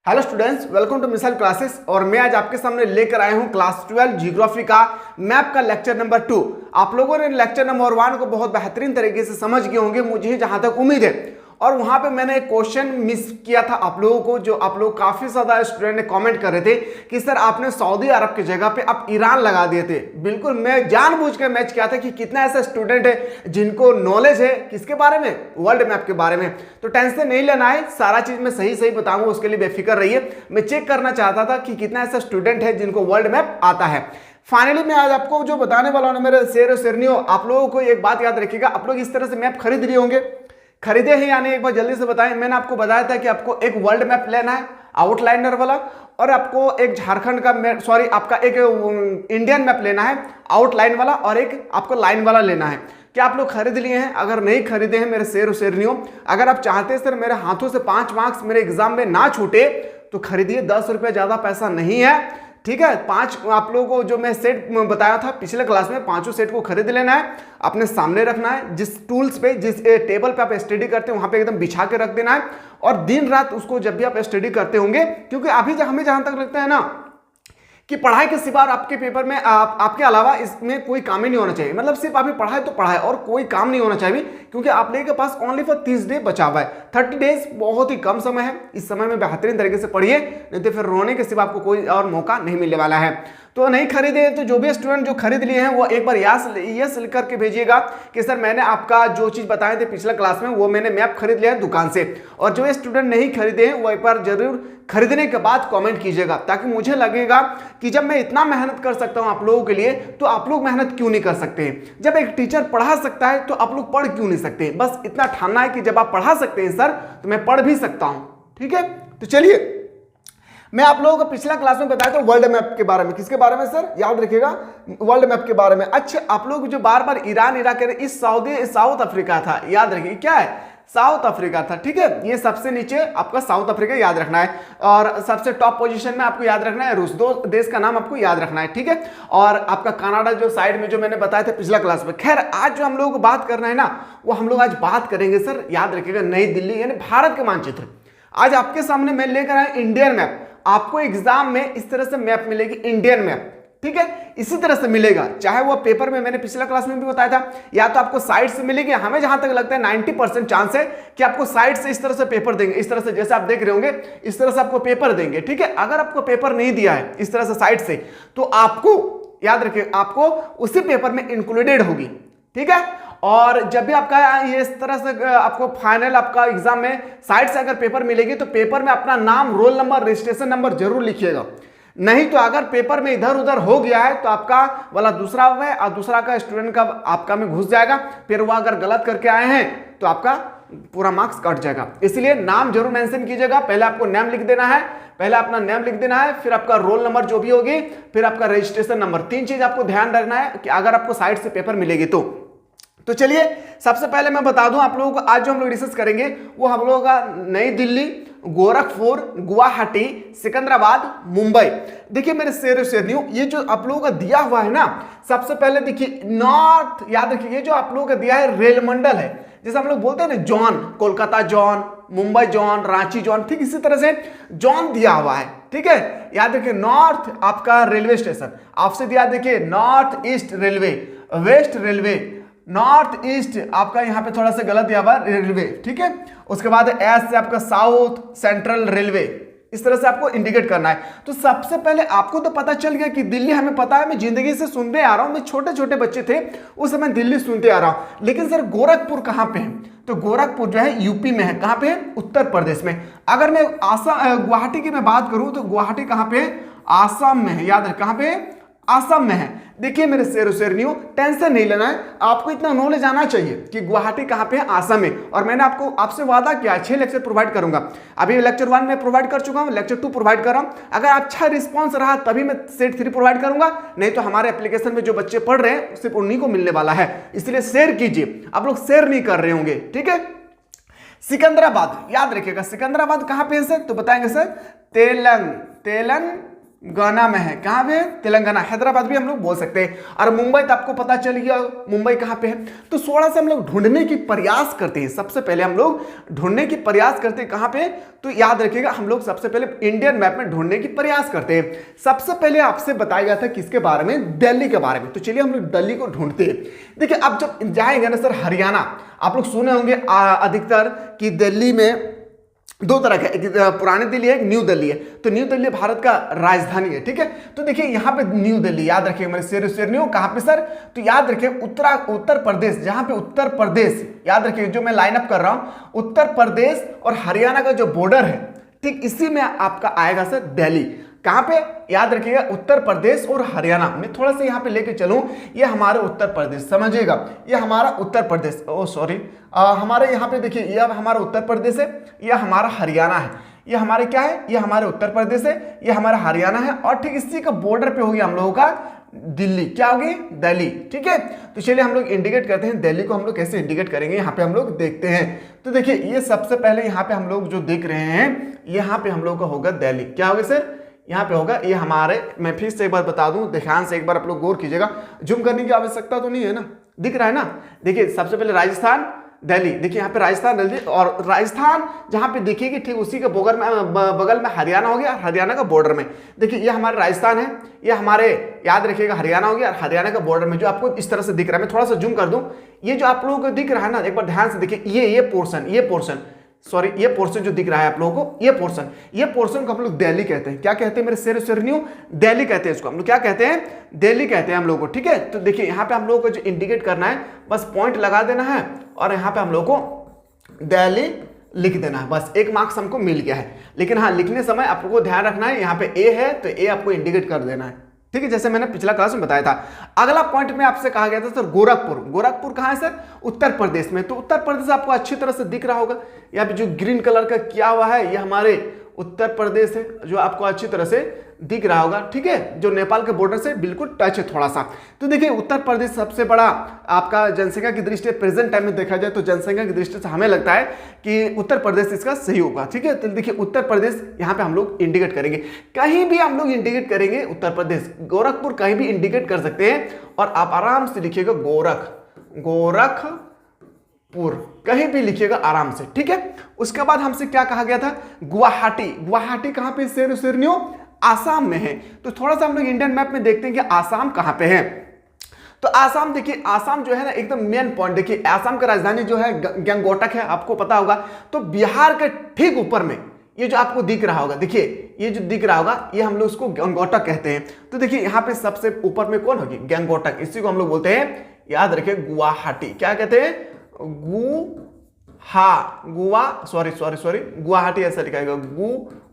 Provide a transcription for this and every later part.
Hello students, welcome to missile classes. और मैं आज आपके सामने लेकर आया हूं क्लास 12 जियोग्राफी का मैप का लेक्चर नंबर 2। आप लोगों ने लेक्चर नंबर 1 को बहुत बेहतरीन तरीके से समझ गए होंगे, मुझे जहां तक उम्मीद है। और वहां पे मैंने एक क्वेश्चन मिस किया था आप लोगों को, जो आप लोग काफी ज्यादा स्टूडेंट ने कमेंट कर रहे थे कि सर आपने सऊदी अरब की जगह पे आप ईरान लगा दिए थे। बिल्कुल, मैं जानबूझ कर मैच किया था कि कितना ऐसा स्टूडेंट है जिनको नॉलेज है किसके बारे में, वर्ल्ड मैप के बारे में। तो टेंशन नहीं लेना है, सारा चीज मैं सही सही बताऊंगा, उसके लिए बेफिक्र रहिए। मैं चेक करना चाहता था कि कितना ऐसा स्टूडेंट है जिनको वर्ल्ड मैप आता है। फाइनली मैं आज आपको जो बताने वाला हूं मेरे शेर और शेरनियों, आप लोगों को एक बात याद रखिएगा। आप लोग इस तरह से मैप खरीद लिए होंगे, खरीदे हैं यानी एक बार जल्दी से बताएं। मैंने आपको बताया था कि आपको एक वर्ल्ड मैप लेना है आउटलाइनर वाला, और आपको एक झारखंड का आपका एक इंडियन मैप लेना है आउटलाइन वाला, और एक आपको लाइन वाला लेना है। क्या आप लोग खरीद लिए हैं? अगर नहीं खरीदे हैं मेरे शेर और शेरनियों, अगर आप चाहते हैं सर मेरे हाथों से 5 मार्क्स मेरे एग्जाम में ना छूटे तो खरीदिए। 10 रुपये ज्यादा पैसा नहीं है, ठीक है। 5 आप लोगों को जो मैं सेट बताया था पिछले क्लास में, 5 सेट को खरीद लेना है, अपने सामने रखना है। जिस टूल्स पे, जिस टेबल पे आप स्टडी करते हैं वहां पे एकदम बिछा के रख देना है, और दिन रात उसको जब भी आप स्टडी करते होंगे, क्योंकि अभी हमें जहां तक लगता है ना कि पढ़ाई के सिवा आपके पेपर में आपके अलावा इसमें कोई काम ही नहीं होना चाहिए। मतलब सिर्फ अभी पढ़ाई तो पढ़ाई और कोई काम नहीं होना चाहिए, क्योंकि आप लोगों के पास ओनली फॉर 30 डे बचा हुआ है। 30 डेज बहुत ही कम समय है। इस समय में बेहतरीन तरीके से पढ़िए, नहीं तो फिर रोने के सिवा आपको कोई और मौका नहीं मिलने वाला है। तो नहीं खरीदे तो जो भी स्टूडेंट जो खरीद लिए हैं वो एक बार यस लिख करके भेजिएगा कि सर मैंने आपका जो चीज बताए थे पिछला क्लास में वो मैंने मैप खरीद लिया है दुकान से। और जो स्टूडेंट नहीं खरीदे हैं वो एक बार जरूर खरीदने के बाद कमेंट कीजिएगा, ताकि मुझे लगेगा कि जब मैं इतना मेहनत कर सकता हूं आप लोगों के लिए, तो आप लोग मेहनत क्यों नहीं कर सकते। जब एक टीचर पढ़ा सकता है तो आप लोग पढ़ क्यों नहीं सकते। बस इतना ठानना है कि जब आप पढ़ा सकते हैं सर तो मैं पढ़ भी सकता हूं, ठीक है। तो चलिए, मैं आप लोगों को पिछला क्लास में बताया था वर्ल्ड मैप के बारे में। किसके बारे में सर? याद रखिएगा, वर्ल्ड मैप के बारे में। अच्छा, आप लोग जो बार बार ईरान इराक कह रहे, इस साउथ अफ्रीका था, याद रखिए क्या है, साउथ अफ्रीका था, ठीक है। ये सबसे नीचे आपका साउथ अफ्रीका याद रखना है, और सबसे टॉप पोजीशन में आपको याद रखना है रूस। 2 देश का नाम आपको याद रखना है, ठीक है। और आपका कनाडा जो साइड में जो मैंने बताया था पिछला क्लास में। खैर, आज जो हम लोगों को बात करना है ना, वो हम लोग आज बात करेंगे सर, याद रखिएगा, नई दिल्ली यानी भारत के मानचित्र। आज आपके सामने मैं लेकर आया इंडियन मैप। आपको एग्जाम में इस तरह से मैप मिलेगी, इंडियन मैप, ठीक है। इसी तरह से मिलेगा, चाहे वो पेपर में, मैंने पिछला क्लास में भी बताया था, या तो आपको साइड से मिलेगी। हमें जहां तक लगता है 90% चांस है कि आपको साइड से इस तरह से पेपर देंगे, इस तरह से जैसे आप देख रहे होंगे, इस तरह से आपको पेपर देंगे, ठीक है। अगर आपको पेपर नहीं दिया है इस तरह से साइड से, तो आपको याद रखिए, आपको उसी पेपर में इंक्लूडेड होगी, ठीक है। और जब भी आपका ये इस तरह से आपको फाइनल आपका एग्जाम में साइड से अगर पेपर मिलेगी, तो पेपर में अपना नाम, रोल नंबर, रजिस्ट्रेशन नंबर जरूर लिखिएगा। नहीं तो अगर पेपर में इधर उधर हो गया है तो आपका वाला दूसरा है और दूसरा का स्टूडेंट का आपका में घुस जाएगा। फिर वो अगर गलत करके आए हैं तो आपका पूरा मार्क्स कट जाएगा। इसलिए नाम जरूर मेंशन कीजिएगा। पहले आपको नेम लिख देना है, पहले अपना नेम लिख देना है, फिर आपका रोल नंबर जो भी होगी, फिर आपका रजिस्ट्रेशन नंबर। 3 चीज आपको ध्यान रखना है कि अगर आपको साइड से पेपर मिलेगी तो चलिए, सबसे पहले मैं बता दूं आप लोगों को, आज जो हम लोग डिस्कस करेंगे वो हम लोगों का नई दिल्ली, गोरखपुर, गुवाहाटी, सिकंदराबाद, मुंबई। देखिए मेरे शेरनियों, ये जो आप लोगों का दिया हुआ है ना, सबसे पहले देखिए नॉर्थ, याद रखिए, ये जो आप लोगों का दिया है रेल मंडल है, जैसे हम लोग बोलते हैं ना John, Kolkata John, Mumbai John, Ranchi John, ठीक इसी तरह से जॉन दिया हुआ है, ठीक है। याद रखिए, नॉर्थ आपका रेलवे स्टेशन, आपसे दिया देखिए north east railway, waste railway, north east आपका यहाँ पे थोड़ा सा गलत दिया हुआ रेलवे, ठीक है। उसके बाद एस से आपका साउथ सेंट्रल रेलवे, इस तरह से आपको इंडिकेट करना है। तो सबसे पहले आपको तो पता चल गया कि दिल्ली हमें पता है, मैं जिंदगी से सुनते आ रहा हूं, मैं छोटे छोटे बच्चे थे उस समय दिल्ली सुनते आ रहा हूं। लेकिन सर गोरखपुर कहां पे है? तो गोरखपुर जो है यूपी में है। कहां पे है? उत्तर प्रदेश में। अगर मैं गुवाहाटी की मैं बात करूं तो गुवाहाटी कहां पे है? आसाम में है। याद है कहां पे है? आसाम में है। देखिए मेरे शेरनियों, टेंशन नहीं लेना है, आपको इतना नॉलेज आना चाहिए कि गुवाहाटी कहां पे है, आसाम में। और मैंने आपसे वादा किया 6 लेक्चर प्रोवाइड करूंगा। अभी लेक्चर 1 में प्रोवाइड कर चुका हूं, लेक्चर 2 प्रोवाइड कर रहा हूं। अगर अच्छा रिस्पांस रहा तभी मैं सेट 3 प्रोवाइड करूंगा, नहीं तो हमारे एप्लीकेशन में जो बच्चे पढ़ रहे हैं सिर्फ उन्हीं को मिलने वाला है। इसलिए शेयर कीजिए, आप लोग शेयर नहीं कर रहे होंगे, ठीक है। सिकंदराबाद, याद रखिएगा सिकंदराबाद कहां पे है सर? तो बताएंगे सर गाना में है। कहाँ पे है? तेलंगाना। हैदराबाद भी हम लोग बोल सकते हैं। और मुंबई तो आपको पता चल गया मुंबई कहाँ पे है। तो थोड़ा सा हम लोग ढूंढने की प्रयास करते हैं। सबसे पहले हम लोग ढूंढने की प्रयास करते हैं कहाँ पे, तो याद रखिएगा हम लोग सबसे पहले इंडियन मैप में ढूंढने की प्रयास करते हैं। सबसे पहले आपसे बताया गया था किसके बारे में, दिल्ली के बारे में। तो चलिए हम लोग दिल्ली को ढूंढते हैं। देखिए अब जब जाएंगे ना सर हरियाणा, आप लोग सुने होंगे अधिकतर कि दिल्ली में दो तरह का, एक पुरानी दिल्ली है, एक न्यू दिल्ली है। तो न्यू दिल्ली भारत का राजधानी है, ठीक है। तो देखिए यहाँ पे न्यू दिल्ली, याद रखिए मेरे शेर न्यू कहाँ पे सर, तो याद रखिए उत्तर प्रदेश, जहाँ पे उत्तर प्रदेश, याद रखिए जो मैं लाइन अप कर रहा हूँ, उत्तर प्रदेश और हरियाणा का जो बॉर्डर है, ठीक इसी में आपका आएगा सर दिल्ली। कहां पे, याद रखिएगा उत्तर प्रदेश और हरियाणा। मैं थोड़ा सा यहां पे लेके चलूं, ये हमारे उत्तर प्रदेश, समझिएगा ये हमारा उत्तर प्रदेश, ओ सॉरी हमारे यहाँ पे देखिए ये हमारा उत्तर प्रदेश है, ये हमारा हरियाणा है। ये हमारे क्या है, ये हमारे उत्तर प्रदेश है, ये हमारा हरियाणा है। और ठीक इसी का बॉर्डर पे हो गया हम लोगों का दिल्ली, क्या होगी, दिल्ली, ठीक है। तो चलिए हम लोग इंडिकेट करते हैं दिल्ली को। हम लोग कैसे इंडिकेट करेंगे, यहाँ पे हम लोग देखते हैं। तो देखिए ये सबसे पहले यहाँ पे हम लोग जो देख रहे हैं, यहाँ पे हम लोग का होगा दिल्ली। क्या होगा सर, यहाँ पे होगा ये हमारे, मैं फिर से एक बार बता दूं, ध्यान से एक बार आप लोग गौर कीजिएगा, जूम करने की आवश्यकता तो नहीं है ना, दिख रहा है ना। देखिए सबसे पहले राजस्थान दिल्ली, देखिए यहाँ पे राजस्थान दिल्ली, और राजस्थान जहाँ पे देखिएगी ठीक उसी के बगल में हरियाणा हो गया। हरियाणा का बॉर्डर में देखिए ये हमारा राजस्थान है, ये हमारे याद रखिएगा हरियाणा हो गया। और हरियाणा का बॉर्डर में जो आपको इस तरह से दिख रहा है, मैं थोड़ा सा जूम कर दूं, ये जो आप लोगों को दिख रहा है ना, एक बार ध्यान से देखिए, ये पोर्शन सॉरी ये पोर्शन जो दिख रहा है आप लोगों को, ये पोर्शन को हम लोग दिल्ली कहते हैं। क्या कहते हैं मेरे शेरन्यू, दिल्ली कहते हैं इसको हम लोग, क्या कहते हैं, दिल्ली कहते हैं हम लोग को, ठीक है। तो देखिए यहाँ पे हम लोगों को जो इंडिकेट करना है, बस पॉइंट लगा देना है और यहाँ पे हम लोग को दिल्ली लिख देना है, बस एक मार्क्स हमको मिल गया है। लेकिन हाँ लिखने समय आप लोगों को ध्यान रखना है, यहाँ पे ए है तो ए आपको इंडिकेट कर देना है, ठीक है, जैसे मैंने पिछला क्लास में बताया था। अगला पॉइंट में आपसे कहा गया था सर गोरखपुर कहाँ है सर, उत्तर प्रदेश में। तो उत्तर प्रदेश आपको अच्छी तरह से दिख रहा होगा, यहाँ पे जो ग्रीन कलर का किया हुआ है ये हमारे उत्तर प्रदेश है, जो आपको अच्छी तरह से दिख रहा होगा, ठीक है, जो नेपाल के बॉर्डर से बिल्कुल टच है थोड़ा सा। तो देखिए उत्तर प्रदेश सबसे बड़ा आपका जनसंख्या की दृष्टि प्रेजेंट टाइम में देखा जाए तो जनसंख्या की दृष्टि से हमें लगता है कि उत्तर प्रदेश इसका सही होगा, ठीक है। तो देखिए उत्तर प्रदेश यहाँ पे हम लोग इंडिकेट करेंगे, कहीं भी हम लोग इंडिकेट करेंगे उत्तर प्रदेश, गोरखपुर कहीं भी इंडिकेट कर सकते हैं। और आप आराम से लिखिएगा गोरखपुर, कहीं भी लिखिएगा आराम से, ठीक है। उसके बाद हमसे क्या कहा गया था, गुवाहाटी कहां पे शेरन्यू, आसाम में है। तो थोड़ा सा हम लोग इंडियन मैप में देखते हैं कि आसाम कहां पे है। तो आसाम देखिए, आसाम जो है ना एकदम मेन पॉइंट, देखिए आसाम का राजधानी जो है गंगटोक है, आपको पता होगा। तो बिहार के ठीक ऊपर में ये जो आपको दिख रहा होगा, देखिए ये जो दिख रहा होगा ये हम लोग उसको गंगटोक कहते हैं। तो देखिए यहाँ पे सबसे ऊपर में कौन होगी, गंगटोक, इसी को हम लोग बोलते हैं, याद रखिए गुवाहाटी। क्या कहते हैं, गुवाहाटी ऐसा लिखाएगा,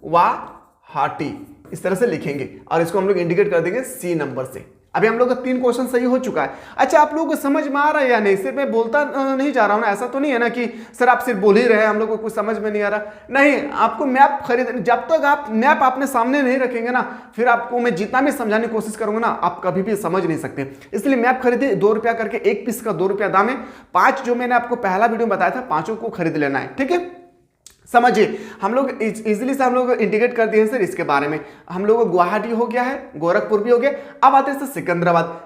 गुवाहाटी इस तरह से लिखेंगे और इसको हम लोग इंडिकेट कर देंगे सी नंबर से। अभी हम लोग का 3 क्वेश्चन सही हो चुका है। अच्छा आप लोगों को समझ में आ रहा है या नहीं, सिर्फ मैं बोलता नहीं जा रहा हूं ना, ऐसा तो नहीं है ना कि सर आप सिर्फ बोल ही रहे हैं, हम लोग को कुछ समझ में नहीं आ रहा। नहीं, आपको मैप खरीद, जब तक आप मैप अपने सामने नहीं रखेंगे ना, फिर आपको मैं जितना भी समझाने की कोशिश करूंगा ना, आप कभी भी समझ नहीं सकते। इसलिए मैप खरीदे, 2 रुपया करके, एक पीस का 2 रुपया दाम है। 5 जो मैंने आपको पहला वीडियो में बताया था, 5 को खरीद लेना है, ठीक है। समझिए हम लोग इजीली से हम लोग इंडिकेट कर दिए हैं सर इसके बारे में। हम लोग गुवाहाटी हो गया है, गोरखपुर भी हो गया। अब आते हैं सर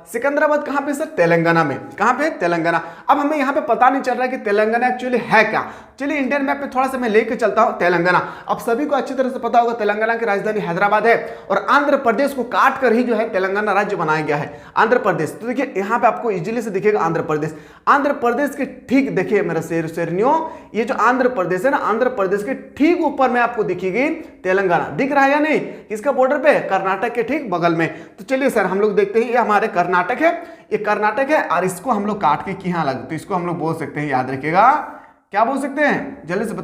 सिकंदराबाद कहां पे सर, तेलंगाना में। कहां पे, तेलंगाना। अब हमें यहां पे पता नहीं चल रहा है कि तेलंगाना एक्चुअली है क्या। चलिए इंडियन मैप में थोड़ा सा मैं लेके चलता हूं तेलंगाना। अब सभी को अच्छी तरह से पता होगा तेलंगाना की राजधानी हैदराबाद है, और आंध्र प्रदेश को काट कर ही जो है तेलंगाना राज्य बनाया गया है, आंध्र प्रदेश। तो देखिए यहाँ पे आपको इजीली से दिखेगा आंध्र प्रदेश के ठीक, देखिए मेरा शेरन्यू, ये जो आंध्र प्रदेश है ना, आंध्र प्रदेश के ठीक ऊपर में आपको दिखेगी तेलंगाना, दिख रहा है या नहीं, किसका बॉर्डर पे, कर्नाटक के ठीक बगल में। तो चलिए सर हम लोग देखते हैं, ये हमारे कर्नाटक है, ये कर्नाटक है, और इसको हम लोग काट के यहाँ लग, तो इसको हम लोग बोल सकते हैं, याद रखिएगा क्या बोल सकते हैं, जल्दी से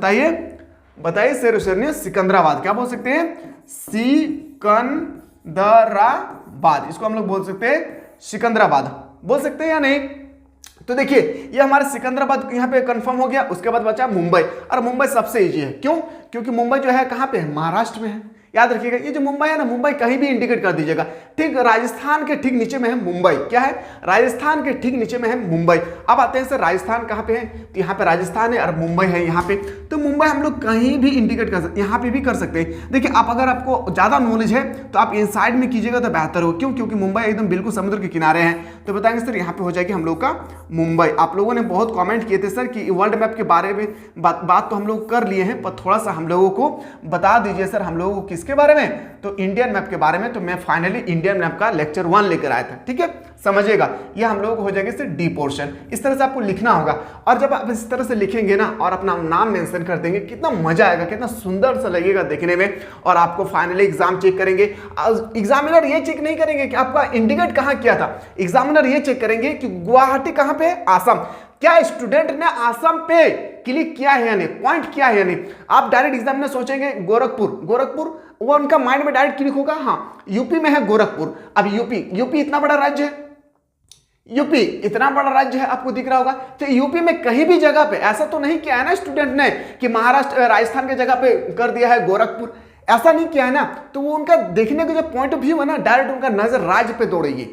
बताइए शेरन्यू, सिकंदराबाद। क्या बोल सकते हैं, सिकंदराबाद, इसको हम लोग बोल सकते हैं सिकंदराबाद, बोल सकते हैं या नहीं। तो देखिए ये हमारे सिकंदराबाद यहाँ पे कंफर्म हो गया। उसके बाद बचा मुंबई, और मुंबई सबसे इजी है, क्यों, क्योंकि मुंबई जो है कहाँ पे है, महाराष्ट्र में है। याद रखिएगा ये जो मुंबई है ना, मुंबई कहीं भी इंडिकेट कर दीजिएगा, ठीक राजस्थान के ठीक नीचे में है मुंबई। क्या है? राजस्थान के ठीक नीचे में है मुंबई। अब आते हैं सर राजस्थान कहाँ पे है, तो यहाँ पे राजस्थान है और मुंबई है यहाँ पे। तो मुंबई हम लोग कहीं भी इंडिकेट कर सकते हैं, यहाँ पे भी कर सकते हैं। देखिए आप अगर आपको ज्यादा नॉलेज है तो आप इनसाइड में कीजिएगा तो बेहतर हो। क्यों? क्योंकि मुंबई एकदम बिल्कुल समुद्र के किनारे है। तो बताएंगे सर यहाँ पे हो जाएगी हम लोग का मुंबई। आप लोगों ने बहुत कमेंट किए थे सर कि वर्ल्ड मैप के बारे में बात तो हम लोग कर लिए हैं, पर थोड़ा सा हम लोगों को बता दीजिए सर हम लोगों को किसके बारे में, तो इंडियन मैप के बारे में। तो मैं फाइनली इंडियन मैप का लेक्चर 1 लेकर आया था। ठीक है, समझिएगा ये हम लोगों को हो जाएगा सर डी पोर्शन। इस तरह से आपको लिखना होगा और जब आप इस तरह से लिखेंगे ना और अपना नाम मेंशन कर देंगे, कितना मजा आएगा, कितना सुंदर सा लगेगा देखने में। और आपको फाइनली एग्जाम चेक करेंगे। एग्जामिनर ये चेक नहीं करेंगे कि आपका इंडिकेट कहां किया था, एग्जामिनर ये चेक करेंगे कि गुवाहाटी कहां पे है, आसाम। क्या स्टूडेंट ने आसाम पे क्लिक किया है या नहीं, पॉइंट किया है या नहीं। आप डायरेक्ट एग्जाम में सोचेंगे गोरखपुर, वो उनका माइंड में डायरेक्ट क्लिक होगा, हाँ यूपी में है गोरखपुर। अब यूपी इतना बड़ा राज्य है, यूपी इतना बड़ा राज्य है, आपको दिख रहा होगा। तो यूपी में कहीं भी जगह पे ऐसा तो नहीं किया है ना स्टूडेंट ने कि महाराष्ट्र राजस्थान के जगह पे कर दिया है गोरखपुर, ऐसा नहीं किया है ना। तो वो उनका देखने का जो पॉइंट ऑफ व्यू है ना, डायरेक्ट उनका नजर राज्य पे दौड़ेगी,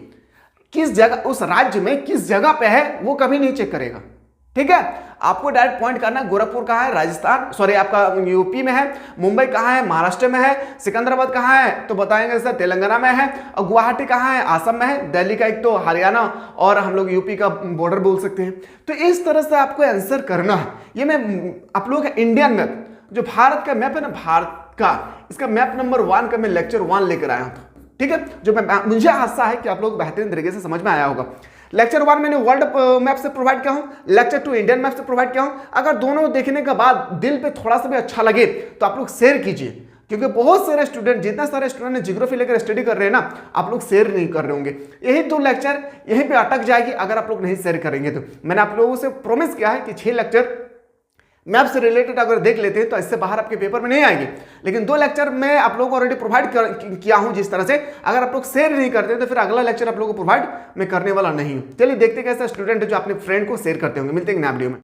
किस जगह उस राज्य में किस जगह पे है वो कभी नहीं चेक करेगा। ठीक है, आपको डायरेक्ट पॉइंट करना गुरखपुर कहाँ है, राजस्थान सॉरी आपका यूपी में है, मुंबई कहाँ है, महाराष्ट्र में है, सिकंदराबाद कहाँ है तो बताएंगे सर तेलंगाना में है, और गुवाहाटी कहाँ है, आसम में है, दिल्ली का एक तो हरियाणा और हम लोग यूपी का बॉर्डर बोल सकते हैं। तो इस तरह से आपको आंसर करना है। ये मैं आप लोगों का इंडियन मैप जो भारत का मैप है ना, भारत का इसका मैप नंबर 1 का मैं लेक्चर 1 लेकर आया हूँ। ठीक है, जो मुझे आशा है कि आप लोग बेहतरीन तरीके से समझ में आया होगा। लेक्चर 1 मैंने वर्ल्ड मैप से प्रोवाइड किया हूं, लेक्चर 2 इंडियन मैप से प्रोवाइड किया हूं। अगर दोनों देखने के बाद दिल पे थोड़ा सा भी अच्छा लगे तो आप लोग शेयर कीजिए, क्योंकि बहुत सारे स्टूडेंट जितना सारे स्टूडेंट ने ज्योग्राफी लेकर स्टडी कर रहे हैं ना, आप लोग शेयर नहीं कर रहे होंगे। यही 2 लेक्चर यहीं पे अटक जाएगी अगर आप लोग नहीं शेयर करेंगे। तो मैंने आप लोगों से प्रॉमिस किया है कि 6 लेक्चर मैप से रिलेटेड अगर देख लेते हैं तो इससे बाहर आपके पेपर में नहीं आएंगे, लेकिन 2 लेक्चर मैं आप लोगों को ऑलरेडी प्रोवाइड किया हूं जिस तरह से। अगर आप लोग शेयर नहीं करते तो फिर अगला लेक्चर आप लोगों को प्रोवाइड मैं करने वाला नहीं हूं। चलिए देखते कैसे स्टूडेंट जो अपने फ्रेंड को शेयर करते होंगे। मिलते हैं नया वीडियो में।